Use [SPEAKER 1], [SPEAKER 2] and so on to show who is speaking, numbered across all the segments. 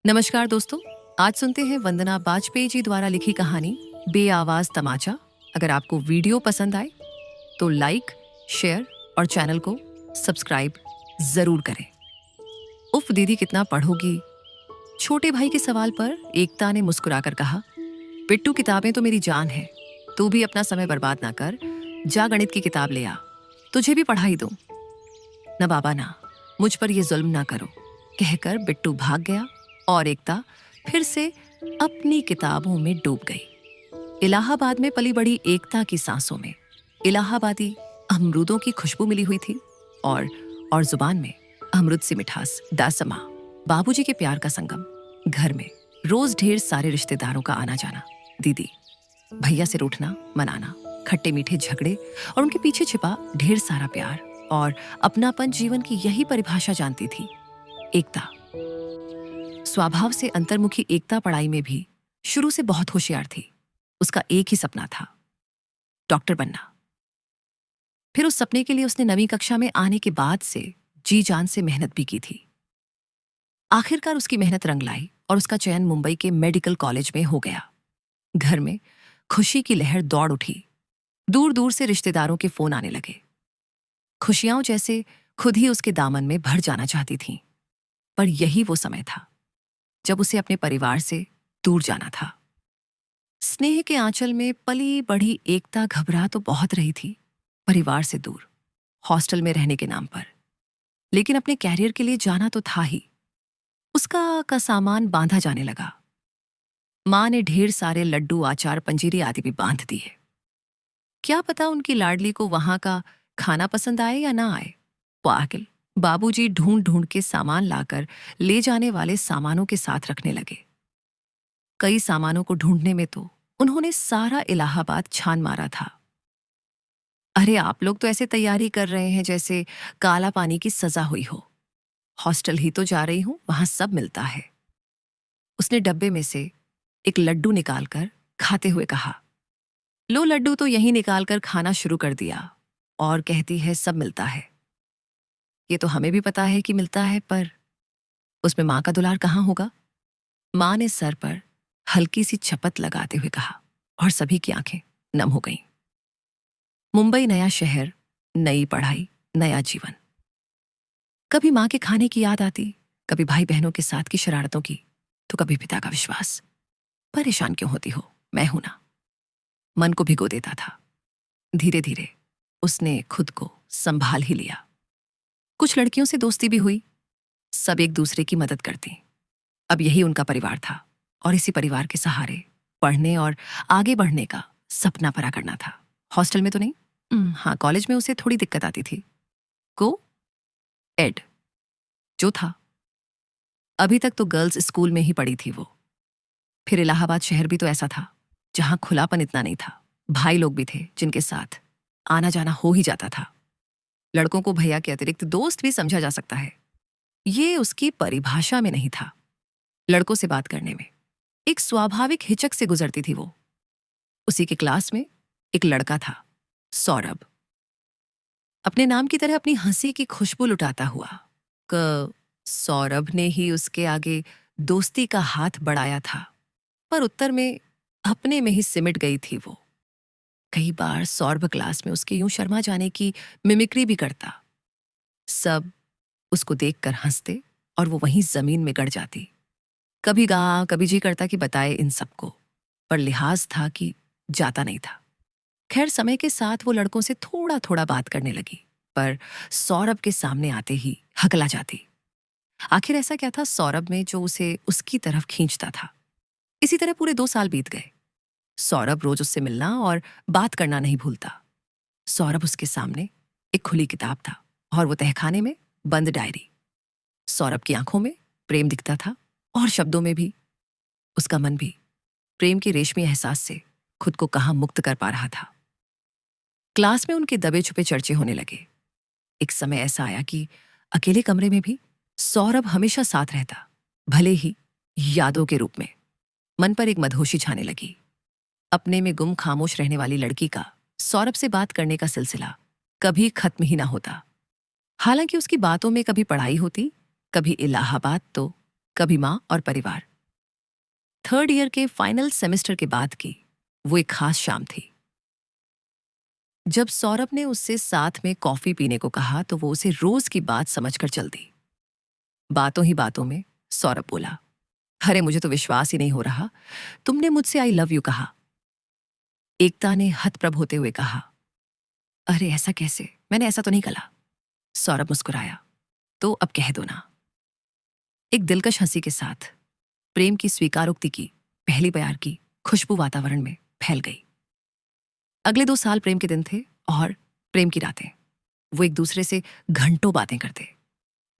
[SPEAKER 1] नमस्कार दोस्तों। आज सुनते हैं वंदना बाजपेयी जी द्वारा लिखी कहानी बेआवाज तमाचा। अगर आपको वीडियो पसंद आए तो लाइक, शेयर और चैनल को सब्सक्राइब जरूर करें। उफ दीदी, कितना पढ़ोगी? छोटे भाई के सवाल पर एकता ने मुस्कुराकर कहा, बिट्टू, किताबें तो मेरी जान है। तू भी अपना समय बर्बाद ना कर। जा गणित की किताब ले आ, तुझे भी पढ़ाई दूं। न बाबा ना, मुझ पर ये जुल्म ना करो, कहकर बिट्टू भाग गया और एकता फिर से अपनी किताबों में डूब गई। इलाहाबाद में पली बड़ी एकता की सांसों में इलाहाबादी अमरूदों की खुशबू मिली हुई थी और जुबान में अमृत सी मिठास दासमा। बाबूजी के प्यार का संगम। घर में रोज ढेर सारे रिश्तेदारों का आना जाना। दीदी, भैया से रूठना मनाना, खट्टे मीठे झगड़े और उनके पीछे छिपा ढेर सारा प्यार और अपनापन जीवन की यही परिभाषा जानती थी एकता। स्वभाव से अंतर्मुखी एकता पढ़ाई में भी शुरू से बहुत होशियार थी। उसका एक ही सपना था, डॉक्टर बनना। फिर उस सपने के लिए उसने 9वीं कक्षा में आने के बाद से जी जान से मेहनत भी की थी। आखिरकार उसकी मेहनत रंग लाई और उसका चयन मुंबई के मेडिकल कॉलेज में हो गया। घर में खुशी की लहर दौड़ उठी। दूर दूर से रिश्तेदारों के फोन आने लगे। खुशियां जैसे खुद ही उसके दामन में भर जाना चाहती थीं। पर यही वो समय था जब उसे अपने परिवार से दूर जाना था। स्नेह के आंचल में पली बढ़ी एकता घबरा तो बहुत रही थी, परिवार से दूर, हॉस्टल में रहने के नाम पर। लेकिन अपने कैरियर के लिए जाना तो था ही। उसका सामान बांधा जाने लगा। मां ने ढेर सारे लड्डू, आचार, पंजीरी आदि भी बांध दिए। क्या पता उनकी लाडली को वहां का खाना पसंद आए या ना आए। पागल बाबूजी ढूंढ ढूंढ के सामान लाकर ले जाने वाले सामानों के साथ रखने लगे। कई सामानों को ढूंढने में तो उन्होंने सारा इलाहाबाद छान मारा था। अरे, आप लोग तो ऐसे तैयारी कर रहे हैं जैसे काला पानी की सजा हुई हो। हॉस्टल ही तो जा रही हूं, वहां सब मिलता है। उसने डब्बे में से एक लड्डू निकालकर खाते हुए कहा, लो लड्डू तो यहीं निकालकर खाना शुरू कर दिया और कहती है सब मिलता है। ये तो हमें भी पता है कि मिलता है, पर उसमें मां का दुलार कहाँ होगा? मां ने सर पर हल्की सी चपत लगाते हुए कहा और सभी की आंखें नम हो गईं। मुंबई नया शहर, नई पढ़ाई, नया जीवन। कभी मां के खाने की याद आती, कभी भाई बहनों के साथ की शरारतों की, तो कभी पिता का विश्वास। परेशान क्यों होती हो, मैं हूं ना। मन को भिगो देता था। धीरे धीरे उसने खुद को संभाल ही लिया। कुछ लड़कियों से दोस्ती भी हुई। सब एक दूसरे की मदद करती। अब यही उनका परिवार था और इसी परिवार के सहारे पढ़ने और आगे बढ़ने का सपना पूरा करना था। हॉस्टल में तो नहीं, हाँ, कॉलेज में उसे थोड़ी दिक्कत आती थी। को एड जो था। अभी तक तो गर्ल्स स्कूल में ही पढ़ी थी वो। फिर इलाहाबाद शहर भी तो ऐसा था जहां खुलापन इतना नहीं था। भाई लोग भी थे जिनके साथ आना जाना हो ही जाता था। लड़कों को भैया के अतिरिक्त दोस्त भी समझा जा सकता है। ये उसकी परिभाषा में नहीं था। लड़कों से बात करने में एक स्वाभाविक हिचक से गुजरती थी वो। उसी के क्लास में एक लड़का था, सौरभ। अपने नाम की तरह अपनी हंसी की खुशबू लुटाता हुआ। सौरभ ने ही उसके आगे दोस्ती का हाथ बढ़ाया था, पर उत्तर में अपने में ही सिमट गई थी वो। कई बार सौरभ क्लास में उसके यूं शर्मा जाने की मिमिक्री भी करता। सब उसको देखकर हंसते और वो वहीं जमीन में गड़ जाती। कभी गा, कभी जी करता कि बताए इन सबको, पर लिहाज था कि जाता नहीं था। खैर, समय के साथ वो लड़कों से थोड़ा थोड़ा बात करने लगी, पर सौरभ के सामने आते ही हकला जाती। आखिर ऐसा क्या था सौरभ में जो उसे उसकी तरफ खींचता था? इसी तरह पूरे 2 साल बीत गए। सौरभ रोज उससे मिलना और बात करना नहीं भूलता। सौरभ उसके सामने एक खुली किताब था और वो तहखाने में बंद डायरी। सौरभ की आंखों में प्रेम दिखता था और शब्दों में भी। उसका मन भी प्रेम के रेशमी एहसास से खुद को कहां मुक्त कर पा रहा था। क्लास में उनके दबे छुपे चर्चे होने लगे। एक समय ऐसा आया कि अकेले कमरे में भी सौरभ हमेशा साथ रहता, भले ही यादों के रूप में। मन पर एक मदहोशी छाने लगी। अपने में गुम खामोश रहने वाली लड़की का सौरभ से बात करने का सिलसिला कभी खत्म ही ना होता। हालांकि उसकी बातों में कभी पढ़ाई होती, कभी इलाहाबाद, तो कभी माँ और परिवार। थर्ड ईयर के फाइनल सेमेस्टर के बाद की वो एक खास शाम थी। जब सौरभ ने उससे साथ में कॉफी पीने को कहा तो वो उसे रोज की बात समझकर चल दी। बातों ही बातों में सौरभ बोला, अरे मुझे तो विश्वास ही नहीं हो रहा, तुमने मुझसे आई लव यू कहा। एकता ने हतप्रभ होते हुए कहा, अरे ऐसा कैसे, मैंने ऐसा तो नहीं कहा। सौरभ मुस्कुराया, तो अब कह दो ना। एक दिलकश हंसी के साथ प्रेम की स्वीकारोक्ति की पहली प्यार की खुशबू वातावरण में फैल गई। अगले 2 साल प्रेम के दिन थे और प्रेम की रातें। वो एक दूसरे से घंटों बातें करते,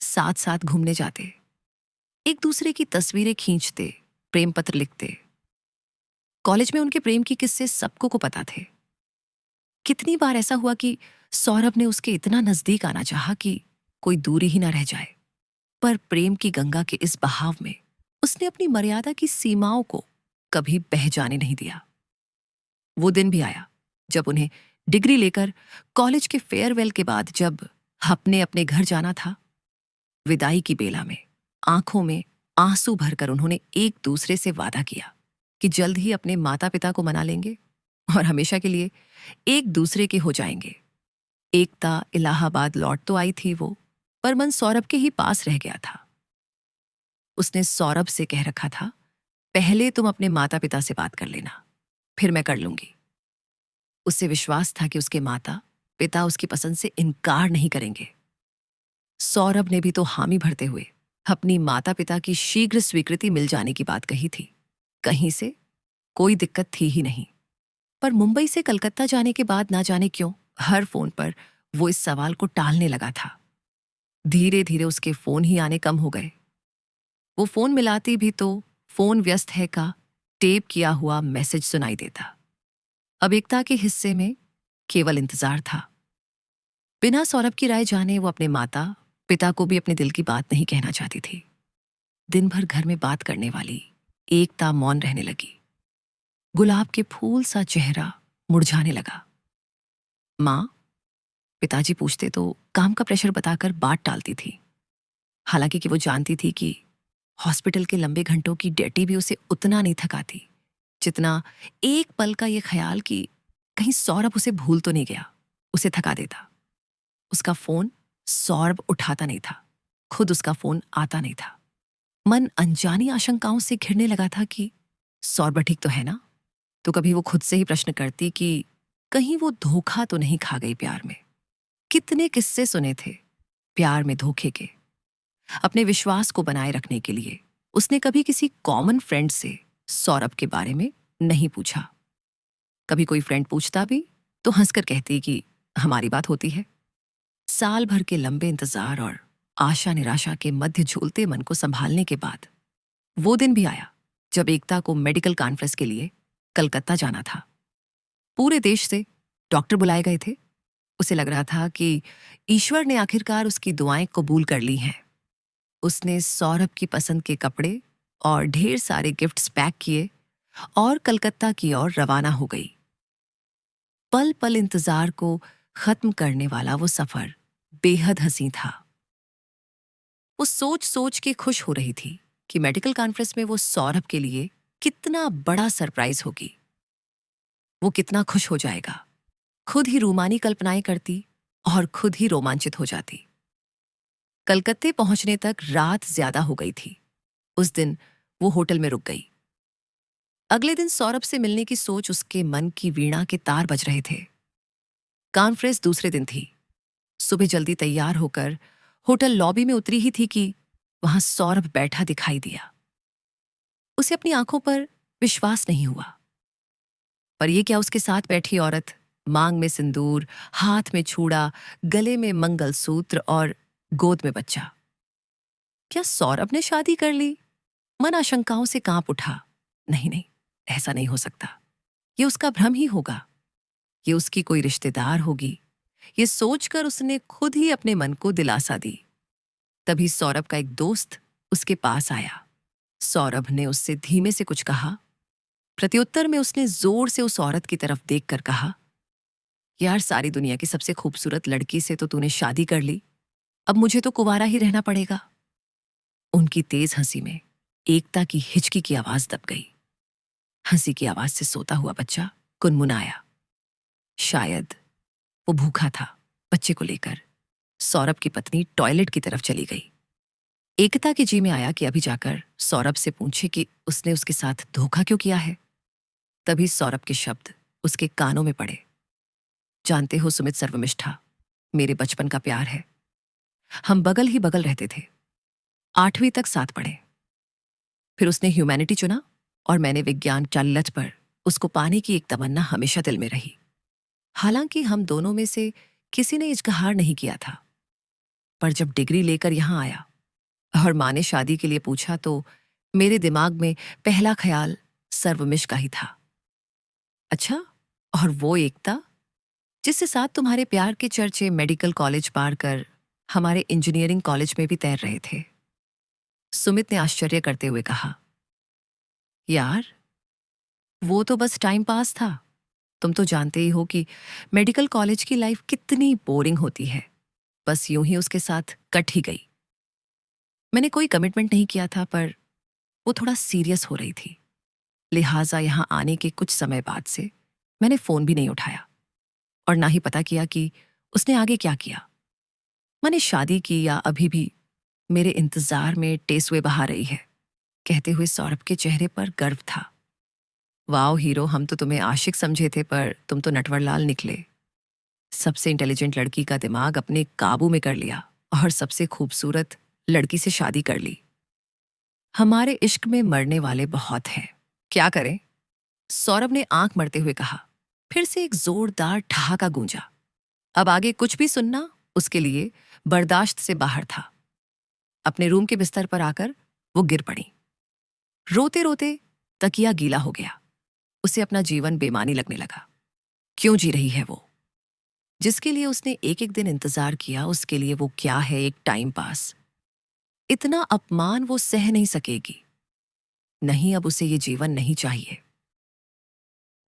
[SPEAKER 1] साथ साथ घूमने जाते, एक दूसरे की तस्वीरें खींचते, प्रेम पत्र लिखते। कॉलेज में उनके प्रेम की किस्से सबको को पता थे। कितनी बार ऐसा हुआ कि सौरभ ने उसके इतना नजदीक आना चाहा कि कोई दूरी ही ना रह जाए, पर प्रेम की गंगा के इस बहाव में उसने अपनी मर्यादा की सीमाओं को कभी बह जाने नहीं दिया। वो दिन भी आया जब उन्हें डिग्री लेकर कॉलेज के फेयरवेल के बाद जब अपने अपने घर जाना था। विदाई की बेला में आंखों में आंसू भरकर उन्होंने एक दूसरे से वादा किया कि जल्द ही अपने माता पिता को मना लेंगे और हमेशा के लिए एक दूसरे के हो जाएंगे। एकता इलाहाबाद लौट तो आई थी वो, पर मन सौरभ के ही पास रह गया था। उसने सौरभ से कह रखा था, पहले तुम अपने माता पिता से बात कर लेना, फिर मैं कर लूंगी। उससे विश्वास था कि उसके माता पिता उसकी पसंद से इनकार नहीं करेंगे। सौरभ ने भी तो हामी भरते हुए अपनी माता पिता की शीघ्र स्वीकृति मिल जाने की बात कही थी। कहीं से कोई दिक्कत थी ही नहीं। पर मुंबई से कलकत्ता जाने के बाद ना जाने क्यों हर फोन पर वो इस सवाल को टालने लगा था। धीरे धीरे उसके फोन ही आने कम हो गए। वो फोन मिलाती भी तो फोन व्यस्त है का टेप किया हुआ मैसेज सुनाई देता। अब एकता के हिस्से में केवल इंतजार था। बिना सौरभ की राय जाने वो अपने माता पिता को भी अपने दिल की बात नहीं कहना चाहती थी। दिन भर घर में बात करने वाली एकता मौन रहने लगी। गुलाब के फूल सा चेहरा मुरझाने लगा। माँ, पिताजी पूछते तो काम का प्रेशर बताकर बात टालती थी। हालांकि कि वो जानती थी कि हॉस्पिटल के लंबे घंटों की ड्यूटी भी उसे उतना नहीं थकाती जितना एक पल का ये ख्याल कि कहीं सौरभ उसे भूल तो नहीं गया उसे थका देता। उसका फोन सौरभ उठाता नहीं था, खुद उसका फोन आता नहीं था। मन अनजानी आशंकाओं से घिरने लगा था कि सौरभ ठीक तो है ना। तो कभी वो खुद से ही प्रश्न करती कि कहीं वो धोखा तो नहीं खा गई प्यार में। कितने किस्से सुने थे प्यार में धोखे के। अपने विश्वास को बनाए रखने के लिए उसने कभी किसी कॉमन फ्रेंड से सौरभ के बारे में नहीं पूछा। कभी कोई फ्रेंड पूछता भी तो हंसकर कहती कि हमारी बात होती है। साल भर के लंबे इंतजार और आशा निराशा के मध्य झूलते मन को संभालने के बाद वो दिन भी आया जब एकता को मेडिकल कॉन्फ्रेंस के लिए कलकत्ता जाना था। पूरे देश से डॉक्टर बुलाए गए थे। उसे लग रहा था कि ईश्वर ने आखिरकार उसकी दुआएं कबूल कर ली हैं। उसने सौरभ की पसंद के कपड़े और ढेर सारे गिफ्ट्स पैक किए और कलकत्ता की ओर रवाना हो गई। पल पल इंतजार को खत्म करने वाला वो सफर बेहद हंसी था। वो सोच सोच के खुश हो रही थी कि मेडिकल कॉन्फ्रेंस में वो सौरभ के लिए कितना बड़ा सरप्राइज होगी। वो कितना खुश हो जाएगा। खुद ही रूमानी कल्पनाएं करती और खुद ही रोमांचित हो जाती। कलकत्ते पहुंचने तक रात ज्यादा हो गई थी। उस दिन वो होटल में रुक गई। अगले दिन सौरभ से मिलने की सोच उसके मन की वीणा के तार बज रहे थे। कॉन्फ्रेंस दूसरे दिन थी। सुबह जल्दी तैयार होकर होटल लॉबी में उतरी ही थी कि वहां सौरभ बैठा दिखाई दिया। उसे अपनी आंखों पर विश्वास नहीं हुआ। पर यह क्या, उसके साथ बैठी औरत, मांग में सिंदूर, हाथ में छूड़ा, गले में मंगलसूत्र और गोद में बच्चा। क्या सौरभ ने शादी कर ली? मन आशंकाओं से कांप उठा। नहीं नहीं, ऐसा नहीं हो सकता। ये उसका भ्रम ही होगा। ये उसकी कोई रिश्तेदार होगी। ये सोचकर उसने खुद ही अपने मन को दिलासा दी। तभी सौरभ का एक दोस्त उसके पास आया। सौरभ ने उससे धीमे से कुछ कहा। प्रत्युत्तर में उसने जोर से उस औरत की तरफ देखकर कहा, यार, सारी दुनिया की सबसे खूबसूरत लड़की से तो तूने शादी कर ली, अब मुझे तो कुंवारा ही रहना पड़ेगा। उनकी तेज हंसी में एकता की हिचकी की आवाज दब गई। हंसी की आवाज से सोता हुआ बच्चा गुनगुनाया। शायद वो भूखा था। बच्चे को लेकर सौरभ की पत्नी टॉयलेट की तरफ चली गई। एकता के जी में आया कि अभी जाकर सौरभ से पूछे कि उसने उसके साथ धोखा क्यों किया है। तभी सौरभ के शब्द उसके कानों में पड़े। जानते हो सुमित सर्वमिष्ठा, मेरे बचपन का प्यार है। हम बगल ही बगल रहते थे, 8वीं तक साथ पढ़े। फिर उसने ह्यूमैनिटी चुना और मैंने विज्ञान। चालत पर उसको पाने की एक तमन्ना हमेशा दिल में रही। हालांकि हम दोनों में से किसी ने इजहार नहीं किया था। पर जब डिग्री लेकर यहां आया और माँ ने शादी के लिए पूछा तो मेरे दिमाग में पहला ख्याल सर्वमिश का ही था। अच्छा, और वो एकता जिसके साथ तुम्हारे प्यार के चर्चे मेडिकल कॉलेज पार कर हमारे इंजीनियरिंग कॉलेज में भी तैर रहे थे। सुमित ने आश्चर्य करते हुए कहा। यार, वो तो बस टाइम पास था। तुम तो जानते ही हो कि मेडिकल कॉलेज की लाइफ कितनी बोरिंग होती है। बस यूं ही उसके साथ कट ही गई। मैंने कोई कमिटमेंट नहीं किया था, पर वो थोड़ा सीरियस हो रही थी। लिहाजा यहां आने के कुछ समय बाद से मैंने फोन भी नहीं उठाया और ना ही पता किया कि उसने आगे क्या किया। मैंने शादी की या अभी भी मेरे इंतजार में टेसुए बहा रही है। कहते हुए सौरभ के चेहरे पर गर्व था। वाओ हीरो, हम तो तुम्हें आशिक समझे थे, पर तुम तो नटवरलाल निकले। सबसे इंटेलिजेंट लड़की का दिमाग अपने काबू में कर लिया और सबसे खूबसूरत लड़की से शादी कर ली। हमारे इश्क में मरने वाले बहुत हैं, क्या करें? सौरभ ने आंख मरते हुए कहा। फिर से एक जोरदार ठहाका गूंजा। अब आगे कुछ भी सुनना उसके लिए बर्दाश्त से बाहर था। अपने रूम के बिस्तर पर आकर वो गिर पड़ी। रोते रोते तकिया गीला हो गया। उसे अपना जीवन बेमानी लगने लगा। क्यों जी रही है वो? जिसके लिए उसने एक एक दिन इंतजार किया, उसके लिए वो क्या है, एक टाइम पास। इतना अपमान वो सह नहीं सकेगी। नहीं, अब उसे ये जीवन नहीं चाहिए।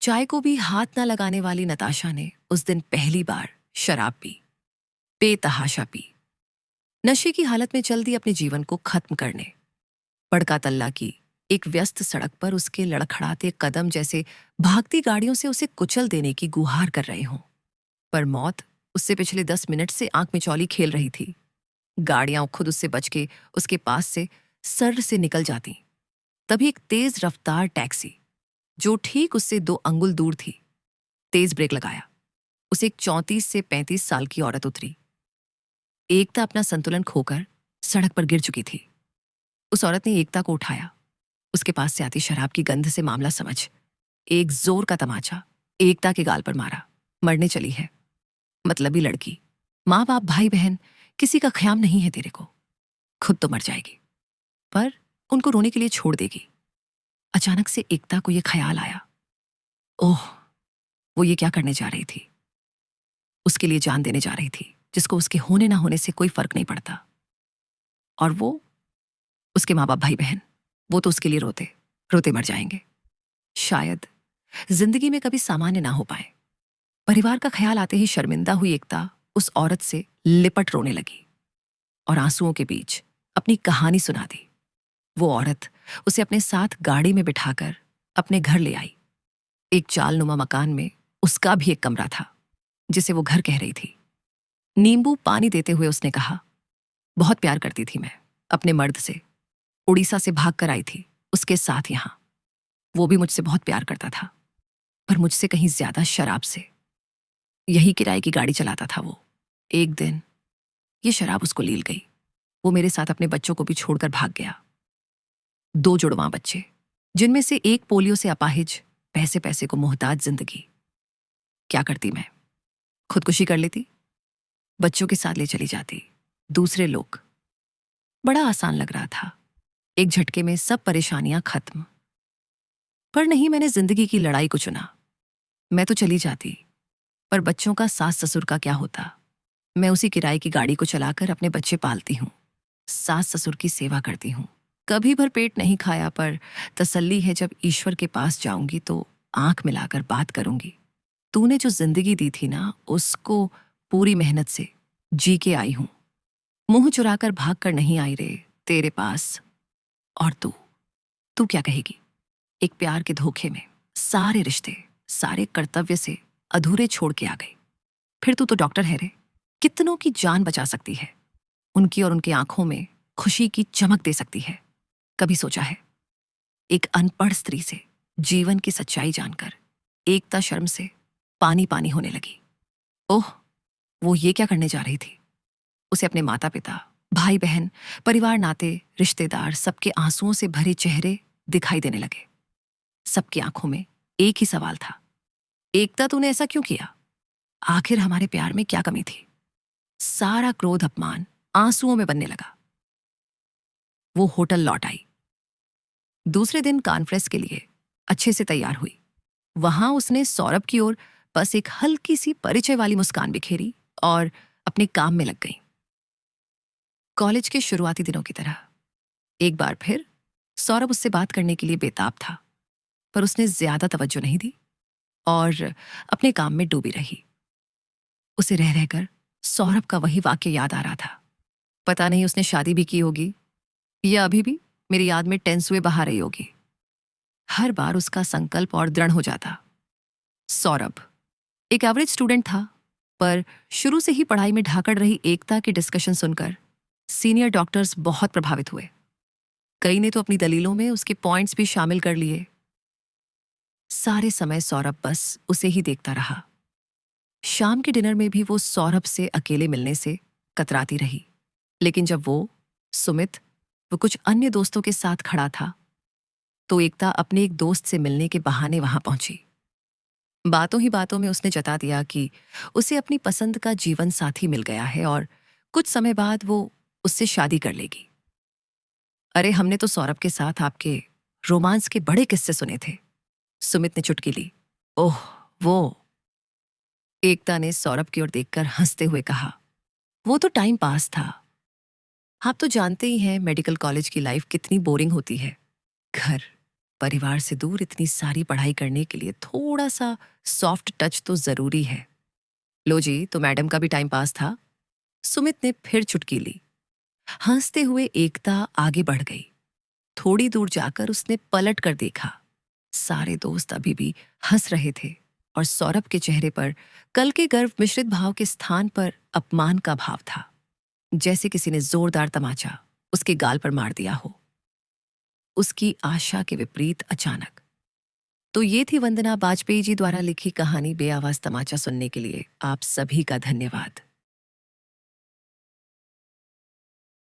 [SPEAKER 1] चाय को भी हाथ न लगाने वाली नताशा ने उस दिन पहली बार शराब पी, बेतहाशा पी। नशे की हालत में चल दी अपने जीवन को खत्म करने। बड़का तल्ला की एक व्यस्त सड़क पर उसके लड़खड़ाते कदम जैसे भागती गाड़ियों से उसे कुचल देने की गुहार कर रहे हों। पर मौत उससे पिछले 10 मिनट से आंख में चौली खेल रही थी। गाड़ियां खुद उससे बच के उसके पास से सर से निकल जाती। तभी एक तेज रफ्तार टैक्सी, जो ठीक उससे 2 अंगुल दूर थी, तेज ब्रेक लगाया। उसे एक 34 से 35 साल की औरत उतरी। एकता अपना संतुलन खोकर सड़क पर गिर चुकी थी। उस औरत ने एकता को उठाया। उसके पास से आती शराब की गंध से मामला समझ एक जोर का तमाचा एकता के गाल पर मारा। मरने चली है, मतलबी लड़की। माँ बाप भाई बहन किसी का ख्याल नहीं है तेरे को। खुद तो मर जाएगी, पर उनको रोने के लिए छोड़ देगी। अचानक से एकता को यह ख्याल आया, ओह, वो ये क्या करने जा रही थी? उसके लिए जान देने जा रही थी, जिसको उसके होने ना होने से कोई फर्क नहीं पड़ता। और वो उसके माँ बाप भाई बहन, वो तो उसके लिए रोते रोते मर जाएंगे। शायद जिंदगी में कभी सामान्य ना हो पाए। परिवार का ख्याल आते ही शर्मिंदा हुई एकता उस औरत से लिपट रोने लगी और आंसुओं के बीच अपनी कहानी सुना दी। वो औरत उसे अपने साथ गाड़ी में बिठाकर अपने घर ले आई। एक चालनुमा मकान में उसका भी एक कमरा था, जिसे वो घर कह रही थी। नींबू पानी देते हुए उसने कहा, बहुत प्यार करती थी मैं अपने मर्द से। उड़ीसा से भाग कर आई थी उसके साथ यहां। वो भी मुझसे बहुत प्यार करता था, पर मुझसे कहीं ज्यादा शराब से। यही किराए की गाड़ी चलाता था वो। एक दिन ये शराब उसको लील गई। वो मेरे साथ अपने बच्चों को भी छोड़कर भाग गया। 2 जुड़वां बच्चे, जिनमें से एक पोलियो से अपाहिज, पैसे पैसे को मोहताज जिंदगी। क्या करती मैं? खुदकुशी कर लेती, बच्चों के साथ ले चली जाती। दूसरे लोग। बड़ा आसान लग रहा था, एक झटके में सब परेशानियां खत्म। पर नहीं, मैंने जिंदगी की लड़ाई को चुना। मैं तो चली जाती, पर बच्चों का सास ससुर का क्या होता? मैं उसी किराए की गाड़ी को चलाकर अपने बच्चे पालती हूँ, सास ससुर की सेवा करती हूँ। कभी भर पेट नहीं खाया, पर तसल्ली है जब ईश्वर के पास जाऊंगी तो आंख मिलाकर बात करूंगी। तूने जो जिंदगी दी थी ना, उसको पूरी मेहनत से जी के आई हूं। मुंह चुराकर भाग कर नहीं आई रे तेरे पास। और तू तू क्या कहेगी? एक प्यार के धोखे में सारे रिश्ते, सारे कर्तव्य से अधूरे छोड़ के आ गई। फिर तू तो डॉक्टर है रे, कितनों की जान बचा सकती है, उनकी और उनकी आंखों में खुशी की चमक दे सकती है। कभी सोचा है? एक अनपढ़ स्त्री से जीवन की सच्चाई जानकर एकता शर्म से पानी पानी होने लगी। ओह, वो ये क्या करने जा रही थी? उसे अपने माता पिता, भाई बहन, परिवार, नाते, रिश्तेदार, सबके आंसुओं से भरे चेहरे दिखाई देने लगे। सबकी आंखों में एक ही सवाल था, एकता तूने ऐसा क्यों किया? आखिर हमारे प्यार में क्या कमी थी? सारा क्रोध, अपमान आंसुओं में बनने लगा। वो होटल लौट आई। दूसरे दिन कॉन्फ्रेंस के लिए अच्छे से तैयार हुई। वहां उसने सौरभ की ओर बस एक हल्की सी परिचय वाली मुस्कान बिखेरी और अपने काम में लग गई। कॉलेज के शुरुआती दिनों की तरह एक बार फिर सौरभ उससे बात करने के लिए बेताब था, पर उसने ज्यादा तवज्जो नहीं दी और अपने काम में डूबी रही। उसे रह रहकर सौरभ का वही वाक्य याद आ रहा था। पता नहीं उसने शादी भी की होगी या अभी भी मेरी याद में टेंसुए बहा रही होगी। हर बार उसका संकल्प और दृढ़ हो जाता। सौरभ एक एवरेज स्टूडेंट था, पर शुरू से ही पढ़ाई में ढाकड़ रही एकता की डिस्कशन सुनकर सीनियर डॉक्टर्स बहुत प्रभावित हुए। कई ने तो अपनी दलीलों में उसके पॉइंट्स भी शामिल कर लिए। सारे समय सौरभ बस उसे ही देखता रहा। शाम के डिनर में भी वो सौरभ से अकेले मिलने से कतराती रही, लेकिन जब वो, सुमित, वो कुछ अन्य दोस्तों के साथ खड़ा था, तो एकता अपने एक दोस्त से मिलने के बहाने वहां पहुंची। बातों ही बातों में उसने जता दिया कि उसे अपनी पसंद का जीवन साथी मिल गया है और कुछ समय बाद वो उससे शादी कर लेगी। अरे, हमने तो सौरभ के साथ आपके रोमांस के बड़े किस्से सुने थे, सुमित ने चुटकी ली। ओह, वो, एकता ने सौरभ की ओर देखकर हंसते हुए कहा, वो तो टाइम पास था। आप तो जानते ही हैं मेडिकल कॉलेज की लाइफ कितनी बोरिंग होती है। घर परिवार से दूर इतनी सारी पढ़ाई करने के लिए थोड़ा सा सॉफ्ट टच तो जरूरी है। लो जी, तो मैडम का भी टाइम पास था। सुमित ने फिर चुटकी ली। हंसते हुए एकता आगे बढ़ गई। थोड़ी दूर जाकर उसने पलट कर देखा। सारे दोस्त अभी भी हंस रहे थे और सौरभ के चेहरे पर कल के गर्व मिश्रित भाव के स्थान पर अपमान का भाव था, जैसे किसी ने जोरदार तमाचा उसके गाल पर मार दिया हो। उसकी आशा के विपरीत अचानक। तो ये थी वंदना बाजपेयी जी द्वारा लिखी कहानी बेआवाज तमाचा। सुनने के लिए आप सभी का धन्यवाद।